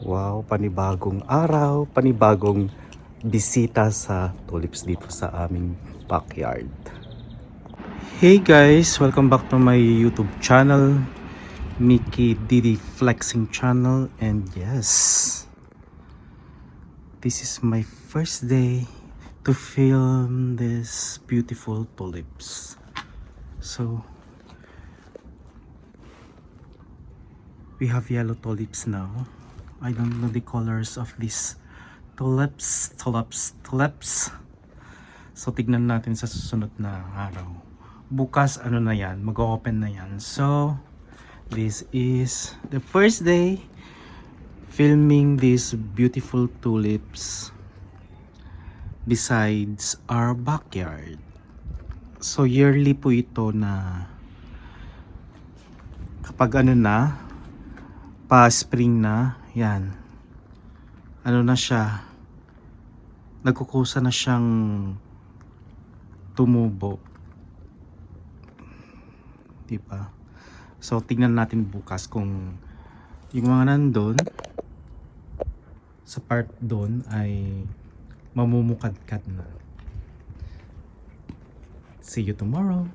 Wow, panibagong araw, panibagong bisita sa tulips dito sa aming backyard. Hey guys, welcome back to my YouTube channel, Mickey Didi Flexing Channel. And yes, this is my first day to film this beautiful tulips. So we have yellow tulips now. I don't know the colors of these tulips. So tignan natin sa susunod na araw. Bukas ano na yan, mag-open na yan. So this is the first day filming these beautiful tulips besides our backyard. So yearly po ito na kapag ano na, pa-spring na, yan. Ano na siya? Nagkukusa na siyang tumubo. Diba? So, tingnan natin bukas kung yung mga nandun sa part doon ay mamumukadkad na. See you tomorrow.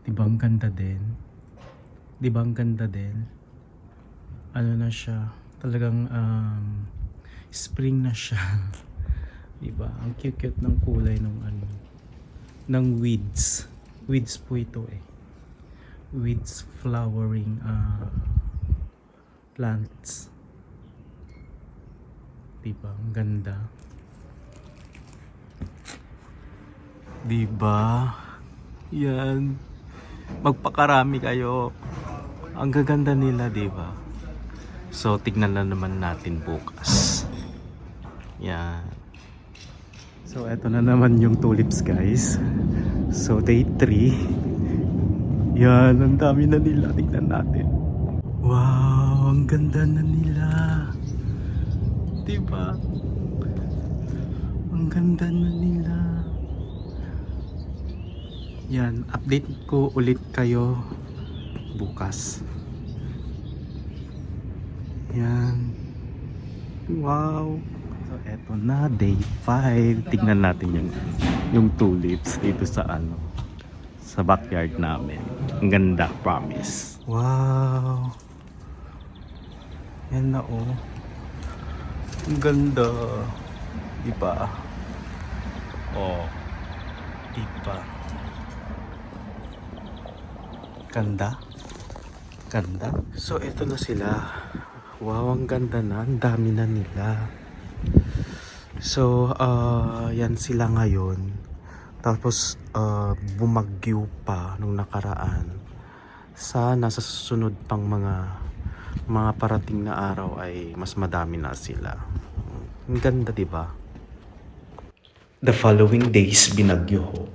Diba ang ganda din? Diba ang ganda din? Ano na siya? Talagang spring na siya. Diba? Ang cute-cute ng kulay ng ano, ng weeds. Weeds po ito eh. Weeds flowering plants. Diba? Ang ganda. Diba? Yan. Magpakarami kayo. Ang gaganda nila, diba? So, tignan na naman natin bukas. Yan. So, eto na naman yung tulips, guys. So, day 3. Yan, ang dami na nila. Tignan natin. Wow, ang ganda na nila. Diba? Ang ganda na nila. Yan, update ko ulit kayo bukas. Yan. Wow. So eto na, day 5. Tignan natin yung tulips dito sa ano, sa backyard namin. Ang ganda, promise. Wow. Yan na oh. Ang ganda. Diba? Oh. Diba? Ganda. Ganda. So ito na sila. Wow, ang ganda na. Ang dami na nila. So, yan sila ngayon. Tapos, bumagyo pa nung nakaraan. Sana sa susunod pang mga parating na araw ay mas madami na sila. Ang ganda, diba? The following days, binagyo ho.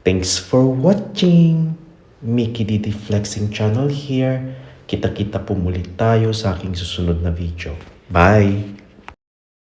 Thanks for watching. Mickey Didi Flexing Channel here. Kita-kita po muli tayo sa aking susunod na video. Bye!